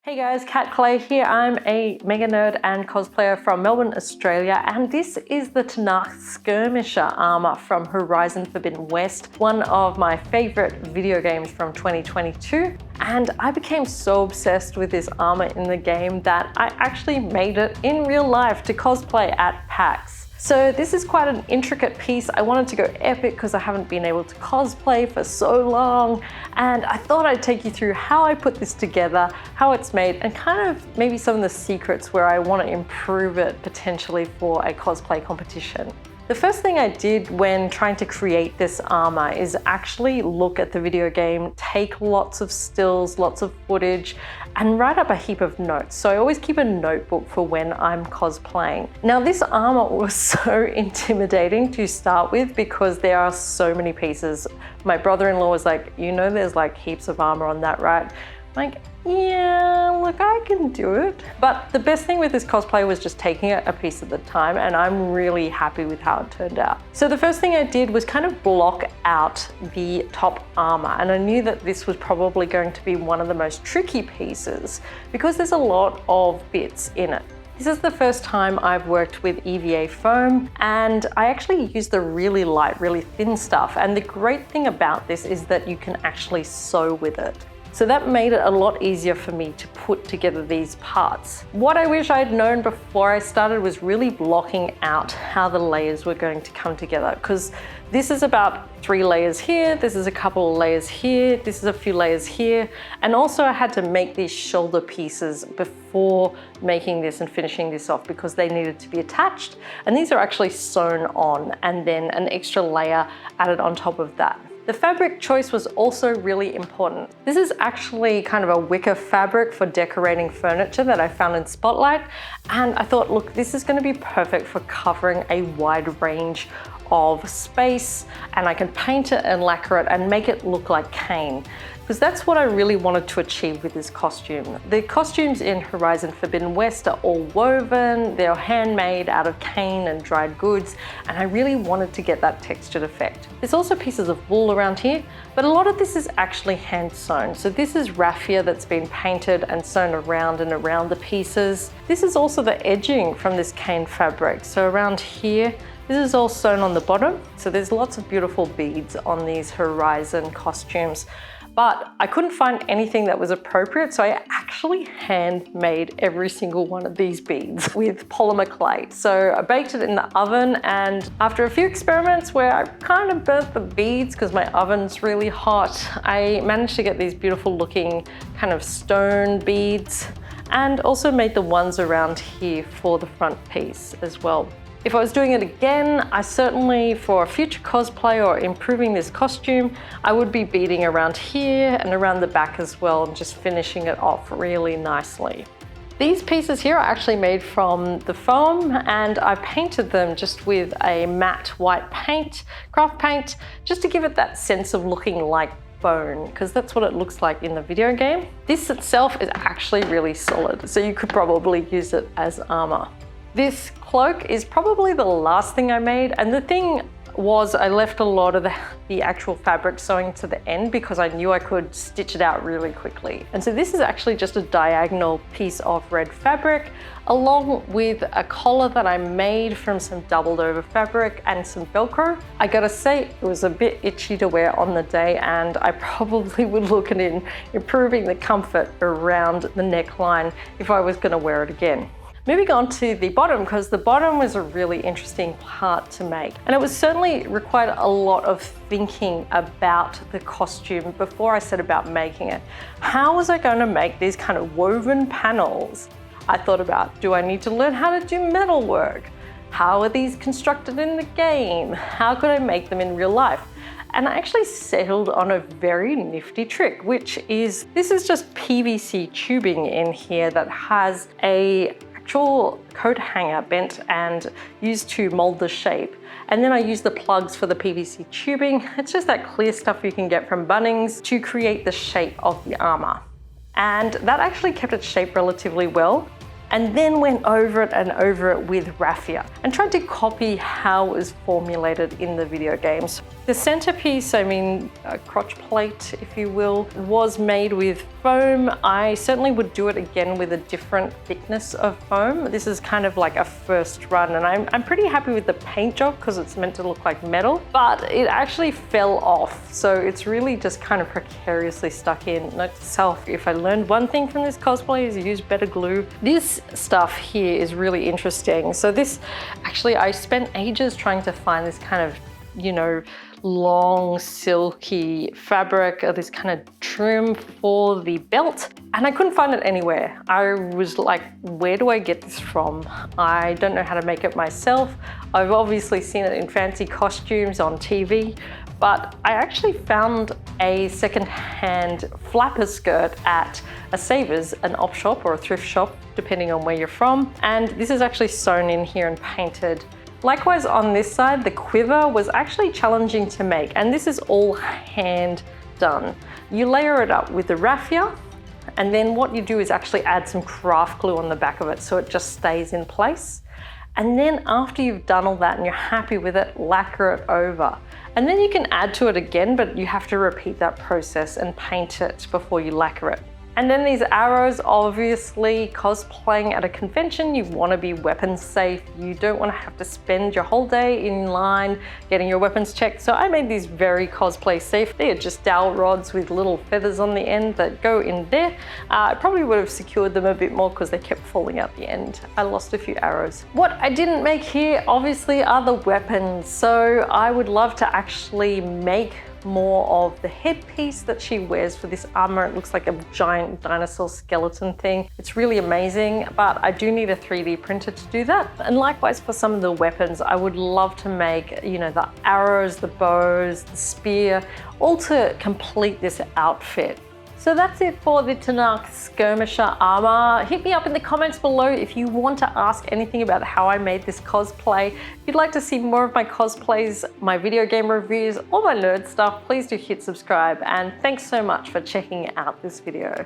Hey guys, Kat Clay here. I'm a mega nerd and cosplayer from Melbourne, Australia, and this is the Tenakth Skirmisher armor from Horizon Forbidden West, one of my favorite video games from 2022. And I became so obsessed with this armor in the game that I actually made it in real life to cosplay at PAX. So this is quite an intricate piece. I wanted to go epic because I haven't been able to cosplay for so long. And I thought I'd take you through how I put this together, how it's made, and kind of maybe some of the secrets where I want to improve it potentially for a cosplay competition. The first thing I did when trying to create this armor is actually look at the video game, take lots of stills, lots of footage, and write up a heap of notes. So I always keep a notebook for when I'm cosplaying. Now this armor was so intimidating to start with because there are so many pieces. My brother-in-law was like, you know, there's like heaps of armor on that, right? I'm like, yeah, look, I can do it. But the best thing with this cosplay was just taking it a piece at a time, and I'm really happy with how it turned out. So the first thing I did was kind of block out the top armor, and I knew that this was probably going to be one of the most tricky pieces because there's a lot of bits in it. This is the first time I've worked with EVA foam, and I actually use the really light, really thin stuff. And the great thing about this is that you can actually sew with it. So that made it a lot easier for me to put together these parts. What I wish I'd known before I started was really blocking out how the layers were going to come together, because this is about 3 layers here, this is a couple of layers here, this is a few layers here, and also I had to make these shoulder pieces before making this and finishing this off because they needed to be attached, and these are actually sewn on and then an extra layer added on top of that. The fabric choice was also really important. This is actually kind of a wicker fabric for decorating furniture that I found in Spotlight, and I thought, look, this is going to be perfect for covering a wide range of space, and I can paint it and lacquer it and make it look like cane, because that's what I really wanted to achieve with this costume. The costumes in Horizon Forbidden West are all woven, they're handmade out of cane and dried goods, and I really wanted to get that textured effect. There's also pieces of wool around here, but a lot of this is actually hand sewn. So this is raffia that's been painted and sewn around and around the pieces. This is also the edging from this cane fabric. So around here, this is all sewn on the bottom. So there's lots of beautiful beads on these Horizon costumes. But I couldn't find anything that was appropriate, so I actually handmade every single one of these beads with polymer clay. So I baked it in the oven, and after a few experiments where I kind of burnt the beads because my oven's really hot, I managed to get these beautiful looking kind of stone beads, and also made the ones around here for the front piece as well. If I was doing it again, I certainly, for a future cosplay or improving this costume, I would be beading around here and around the back as well, and just finishing it off really nicely. These pieces here are actually made from the foam, and I painted them just with a matte white paint, craft paint, just to give it that sense of looking like bone, because that's what it looks like in the video game. This itself is actually really solid, so you could probably use it as armor. This cloak is probably the last thing I made, and the thing was I left a lot of the actual fabric sewing to the end because I knew I could stitch it out really quickly. And so this is actually just a diagonal piece of red fabric along with a collar that I made from some doubled over fabric and some Velcro. I gotta say, it was a bit itchy to wear on the day, and I probably would look at improving the comfort around the neckline if I was gonna wear it again. Moving on to the bottom, because the bottom was a really interesting part to make. And it was certainly required a lot of thinking about the costume before I set about making it. How was I going to make these kind of woven panels? I thought about, do I need to learn how to do metal work? How are these constructed in the game? How could I make them in real life? And I actually settled on a very nifty trick, which is, this is just PVC tubing in here that has a actual coat hanger bent and used to mold the shape. And then I use the plugs for the PVC tubing. It's just that clear stuff you can get from Bunnings to create the shape of the armor. And that actually kept its shape relatively well. and then went over it with raffia and tried to copy how it was formulated in the video games. The centerpiece, I mean, a crotch plate, if you will, was made with foam, I certainly would do it again with a different thickness of foam. This is kind of like a first run, and I'm pretty happy with the paint job because it's meant to look like metal, but it actually fell off. So it's really just kind of precariously stuck in. Note to self, if I learned one thing from this cosplay is use better glue. This stuff here is really interesting. So this, actually I spent ages trying to find this kind of, you know, long silky fabric, this kind of trim for the belt, and I couldn't find it anywhere. I was like, where do I get this from? I don't know how to make it myself. I've obviously seen it in fancy costumes on TV, but I actually found a second-hand flapper skirt at a Savers, an op shop or a thrift shop, depending on where you're from, and this is actually sewn in here and painted. Likewise on this side, the quiver was actually challenging to make, and this is all hand done. You layer it up with the raffia, and then what you do is actually add some craft glue on the back of it so it just stays in place. And then after you've done all that and you're happy with it, lacquer it over. And then you can add to it again, but you have to repeat that process and paint it before you lacquer it. And then these arrows, obviously cosplaying at a convention, you want to be weapons safe. You don't want to have to spend your whole day in line getting your weapons checked. So I made these very cosplay safe. They are just dowel rods with little feathers on the end that go in there. I probably would have secured them a bit more because they kept falling out the end. I lost a few arrows. What I didn't make here, obviously, are the weapons. So I would love to actually make more of the headpiece that she wears for this armor. It looks like a giant dinosaur skeleton thing. It's really amazing, but I do need a 3D printer to do that. And likewise for some of the weapons, I would love to make, you know, the arrows, the bows, the spear, all to complete this outfit. So that's it for the Tenakth Skirmisher armor. Hit me up in the comments below if you want to ask anything about how I made this cosplay. If you'd like to see more of my cosplays, my video game reviews, or my nerd stuff, please do hit subscribe. And thanks so much for checking out this video.